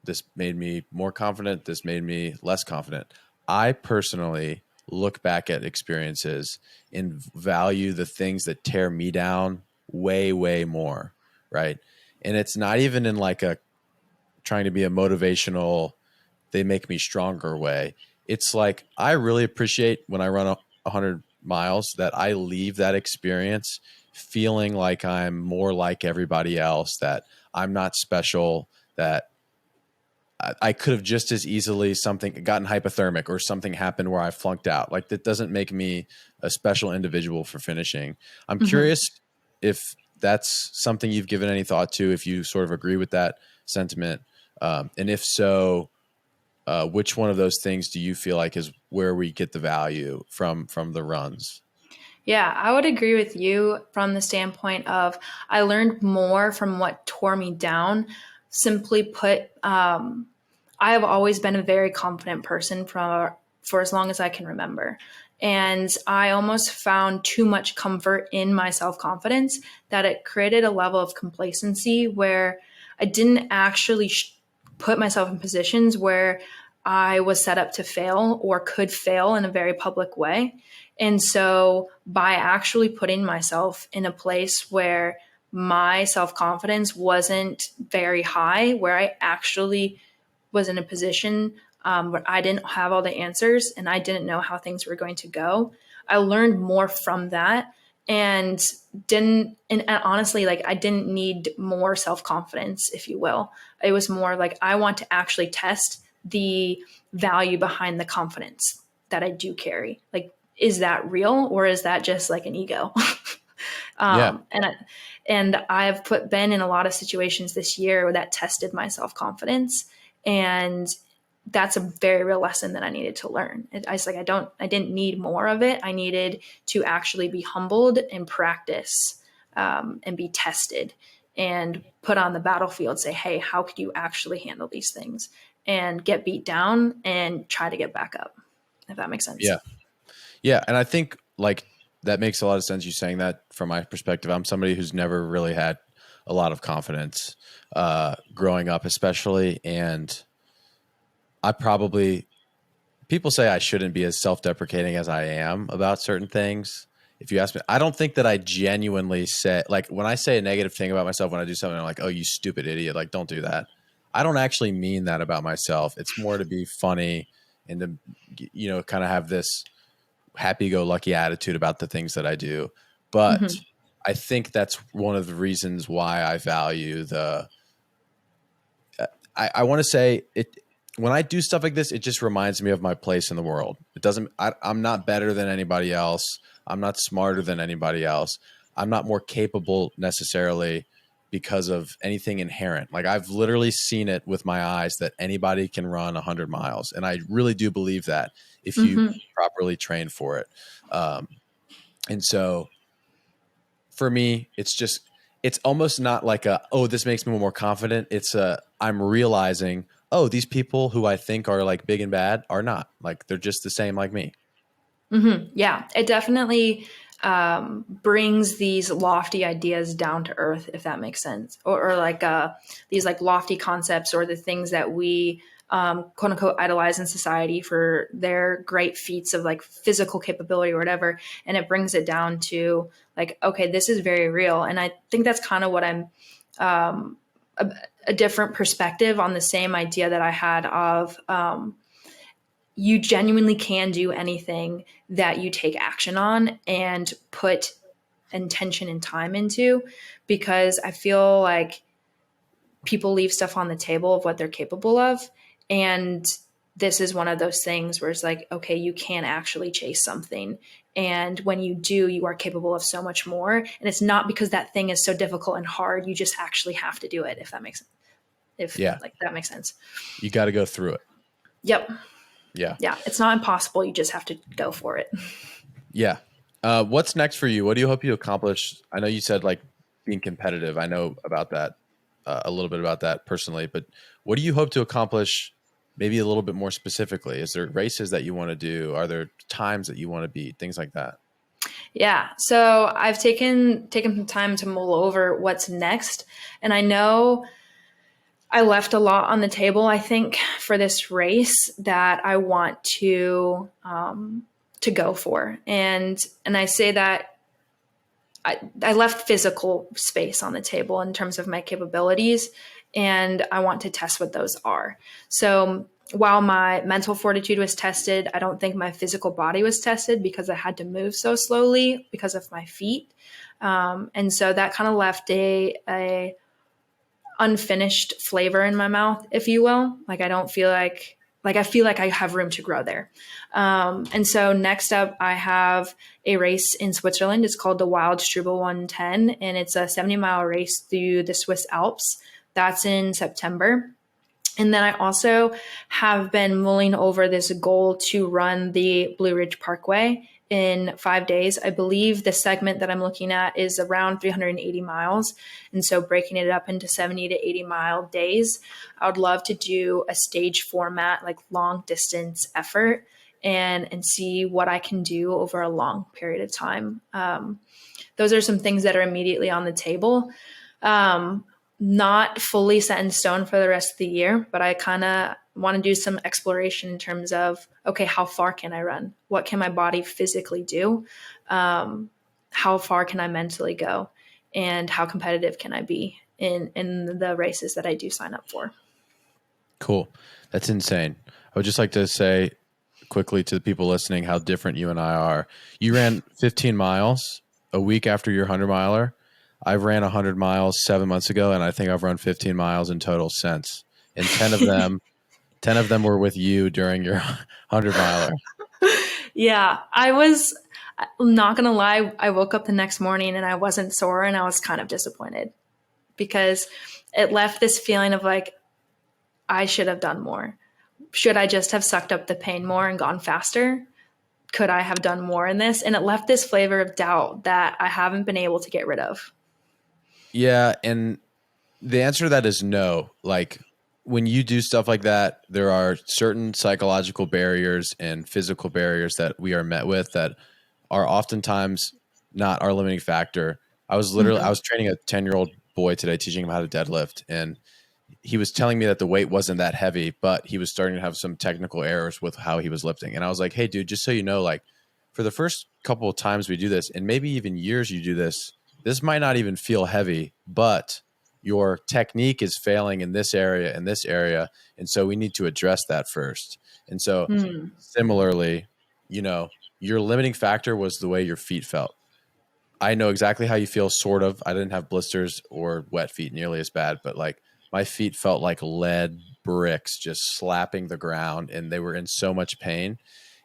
this made me more confident, this made me less confident. I personally look back at experiences and value the things that tear me down way, way more, right? And it's not even in like a trying to be a motivational, they make me stronger way. It's like, I really appreciate when I run 100 miles that I leave that experience feeling like I'm more like everybody else, that I'm not special, that I could have just as easily gotten hypothermic, or something happened where I flunked out. Like, that doesn't make me a special individual for finishing. I'm curious if that's something you've given any thought to, if you sort of agree with that sentiment. And if so, which one of those things do you feel like is where we get the value from the runs? Yeah, I would agree with you from the standpoint of, I learned more from what tore me down. Simply put, I have always been a very confident person for as long as I can remember. And I almost found too much comfort in my self-confidence, that it created a level of complacency where I didn't actually put myself in positions where I was set up to fail or could fail in a very public way. And so by actually putting myself in a place where my self-confidence wasn't very high, where I actually was in a position where I didn't have all the answers and I didn't know how things were going to go, I learned more from that, and honestly, like, I didn't need more self-confidence, if you will. It was more like, I want to actually test the value behind the confidence that I do carry. Like, is that real, or is that just like an ego? And I've been in a lot of situations this year that tested my self-confidence, and that's a very real lesson that I needed to learn. I was like, I didn't need more of it. I needed to actually be humbled and practice, and be tested and put on the battlefield, say, hey, how could you actually handle these things, and get beat down and try to get back up, if that makes sense. Yeah. Yeah. And I think like that makes a lot of sense, you saying that. From my perspective, I'm somebody who's never really had a lot of confidence growing up, especially. And people say I shouldn't be as self-deprecating as I am about certain things. If you ask me, I don't think that I genuinely say, like, when I say a negative thing about myself, when I do something, I'm like, oh, you stupid idiot. Like, don't do that. I don't actually mean that about myself. It's more to be funny and to, kind of have this happy-go-lucky attitude about the things that I do. But Mm-hmm. I think that's one of the reasons why I value I want to say it. When I do stuff like this, it just reminds me of my place in the world. It doesn't, I'm not better than anybody else. I'm not smarter than anybody else. I'm not more capable necessarily because of anything inherent. Like, I've literally seen it with my eyes that anybody can run 100 miles. And I really do believe that if you Mm-hmm. properly train for it. Um, and so for me, it's almost not like oh, this makes me more confident. I'm realizing, oh, these people who I think are like big and bad are not. Like, they're just the same like me. Mm-hmm. Yeah, it definitely brings these lofty ideas down to earth, if that makes sense, or like these like lofty concepts or the things that we quote unquote idolize in society for their great feats of like physical capability or whatever, and it brings it down to like, okay, this is very real, and I think that's kind of what I'm a, a different perspective on the same idea that I had of. You genuinely can do anything that you take action on and put intention and time into, because I feel like people leave stuff on the table of what they're capable of. And this is one of those things where it's like, okay, you can actually chase something. And when you do, you are capable of so much more. And it's not because that thing is so difficult and hard. You just actually have to do it, if that makes sense. If Yeah. like that makes sense. You got to go through it. Yep. Yeah. Yeah. It's not impossible. You just have to go for it. Yeah. What's next for you? What do you hope you accomplish? I know you said like being competitive. I know about that, a little bit about that personally, but what do you hope to accomplish maybe a little bit more specifically? Is there races that you want to do? Are there times that you want to beat? Things like that. Yeah. So I've taken some time to mull over what's next. And I know I left a lot on the table, I think, for this race that I want to go for. And I say that I left physical space on the table in terms of my capabilities, and I want to test what those are. So while my mental fortitude was tested, I don't think my physical body was tested because I had to move so slowly because of my feet. And so that kind of left a unfinished flavor in my mouth, if you will. Like, I don't feel like I feel like I have room to grow there. And so next up, I have a race in Switzerland. It's called the Wildstrubel 110, and it's a 70-mile race through the Swiss Alps. That's in September. And then I also have been mulling over this goal to run the Blue Ridge Parkway in 5 days. I believe the segment that I'm looking at is around 380 miles. And so breaking it up into 70 to 80-mile days, I would love to do a stage format, like long distance effort, and see what I can do over a long period of time. Those are some things that are immediately on the table. Not fully set in stone for the rest of the year, but I kind of want to do some exploration in terms of, okay, how far can I run? What can my body physically do? How far can I mentally go? And how competitive can I be in the races that I do sign up for? Cool. That's insane. I would just like to say quickly to the people listening how different you and I are. You ran 15 miles a week after your 100-miler. I ran 100 miles 7 months ago, and I think I've run 15 miles in total since. And 10 of them were with you during your 100-miler. Yeah, I'm not going to lie. I woke up the next morning and I wasn't sore, and I was kind of disappointed because it left this feeling of like, I should have done more. Should I just have sucked up the pain more and gone faster? Could I have done more in this? And it left this flavor of doubt that I haven't been able to get rid of. Yeah, and the answer to that is no. Like, when you do stuff like that, there are certain psychological barriers and physical barriers that we are met with that are oftentimes not our limiting factor. I was training a 10-year-old boy today, teaching him how to deadlift, and he was telling me that the weight wasn't that heavy, but he was starting to have some technical errors with how he was lifting. And I was like, hey, dude, just so you know, like for the first couple of times we do this, and maybe even years you do this, this might not even feel heavy, but your technique is failing in this area and this area. And so we need to address that first. And so similarly, you know, your limiting factor was the way your feet felt. I know exactly how you feel, sort of. I didn't have blisters or wet feet nearly as bad, but like my feet felt like lead bricks just slapping the ground, and they were in so much pain.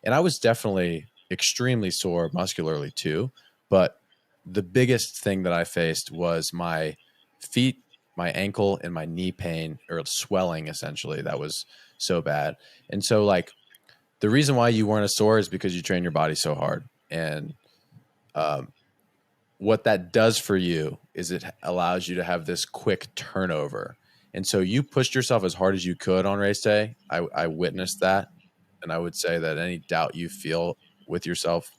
And I was definitely extremely sore muscularly too. But the biggest thing that I faced was my feet, my ankle, and my knee pain, or swelling essentially. That was so bad. And so, like, the reason why you weren't as sore is because you train your body so hard. And what that does for you is it allows you to have this quick turnover. And so you pushed yourself as hard as you could on race day. I witnessed that. And I would say that any doubt you feel with yourself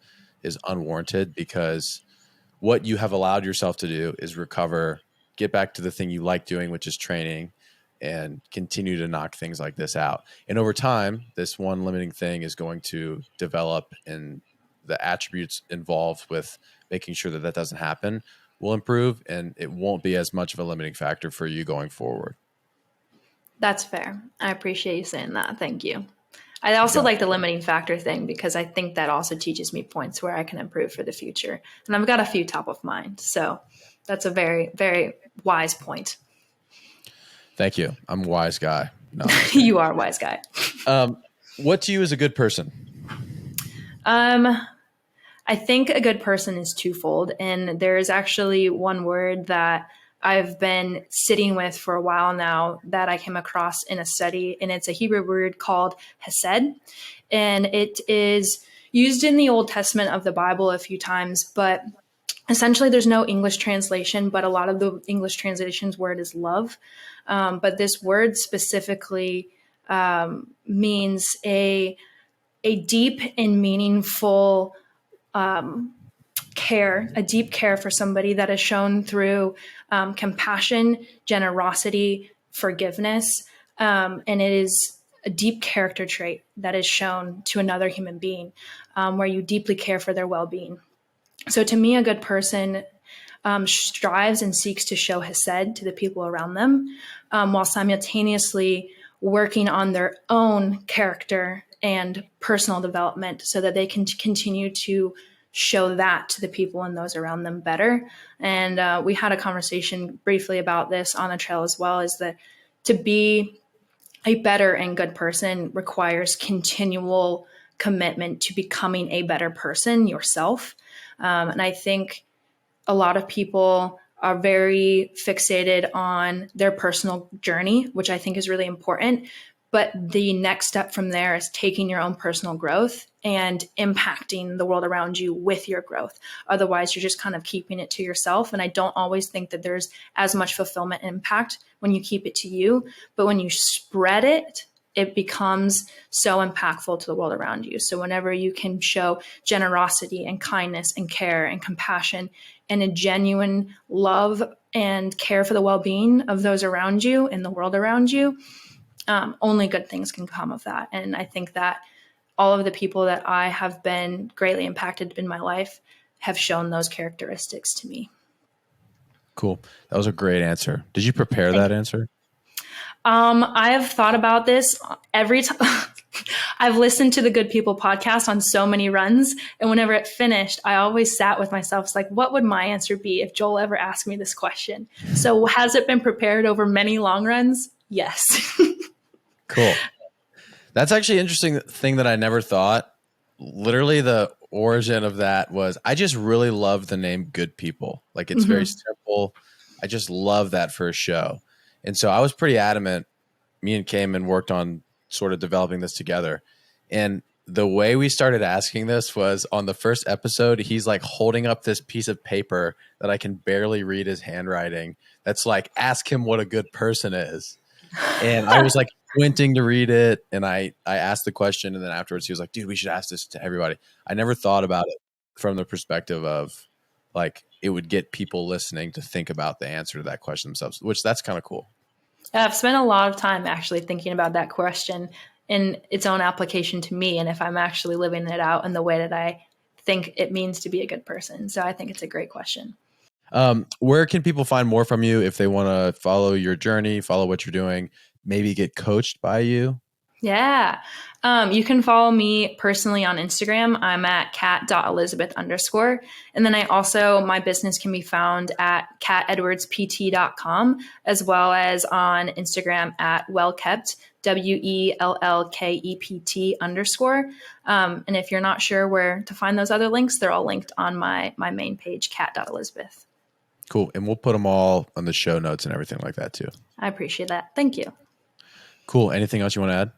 is unwarranted, because what you have allowed yourself to do is recover, get back to the thing you like doing, which is training, and continue to knock things like this out. And over time, this one limiting thing is going to develop, and the attributes involved with making sure that that doesn't happen will improve, and it won't be as much of a limiting factor for you going forward. That's fair. I appreciate you saying that. Thank you. I also like the limiting factor thing, because I think that also teaches me points where I can improve for the future. And I've got a few top of mind. So that's a very, very wise point. Thank you. I'm a wise guy. No, you are a wise guy. What to you is a good person? I think a good person is twofold. And there is actually one word that I've been sitting with for a while now that I came across in a study, and it's a Hebrew word called hesed. And it is used in the Old Testament of the Bible a few times, but essentially there's no English translation, but a lot of the English translations word is love. But this word specifically means a deep and meaningful care, a deep care for somebody that is shown through compassion, generosity, forgiveness. And it is a deep character trait that is shown to another human being, where you deeply care for their well-being. So to me, a good person strives and seeks to show hesed to the people around them, while simultaneously working on their own character and personal development, so that they can continue to show that to the people and those around them better. And we had a conversation briefly about this on the trail as well, is that to be a better and good person requires continual commitment to becoming a better person yourself. And I think a lot of people are very fixated on their personal journey, which I think is really important. But the next step from there is taking your own personal growth and impacting the world around you with your growth. Otherwise, you're just kind of keeping it to yourself. And I don't always think that there's as much fulfillment impact when you keep it to you. But when you spread it, it becomes so impactful to the world around you. So whenever you can show generosity and kindness and care and compassion and a genuine love and care for the well-being of those around you and the world around you, only good things can come of that. And I think that all of the people that I have been greatly impacted in my life have shown those characteristics to me. Cool. That was a great answer. Did you prepare that answer? I have thought about this every time. I've listened to the Good People podcast on so many runs. And whenever it finished, I always sat with myself. It's like, what would my answer be if Joel ever asked me this question? So has it been prepared over many long runs? Yes. Cool. That's actually an interesting thing that I never thought. Literally the origin of that was, I just really love the name Good People. Like, it's very simple. I just love that for a show. And so I was pretty adamant. Me and Cayman worked on sort of developing this together. And the way we started asking this was, on the first episode, he's like holding up this piece of paper that I can barely read his handwriting. That's like, ask him what a good person is. And I was like squinting to read it. And I asked the question. And then afterwards he was like, dude, we should ask this to everybody. I never thought about it from the perspective of like, it would get people listening to think about the answer to that question themselves, which that's kind of cool. I've spent a lot of time actually thinking about that question in its own application to me, and if I'm actually living it out in the way that I think it means to be a good person. So I think it's a great question. Where can people find more from you if they want to follow your journey, follow what you're doing, maybe get coached by you? Yeah. You can follow me personally on Instagram. I'm at cat.elizabeth_. And then my business can be found at catedwardspt.com, as well as on Instagram at WELLKEPT, WELLKEPT_. And if you're not sure where to find those other links, they're all linked on my main page, cat.elizabeth. Cool. And we'll put them all on the show notes and everything like that too. I appreciate that. Thank you. Cool. Anything else you want to add?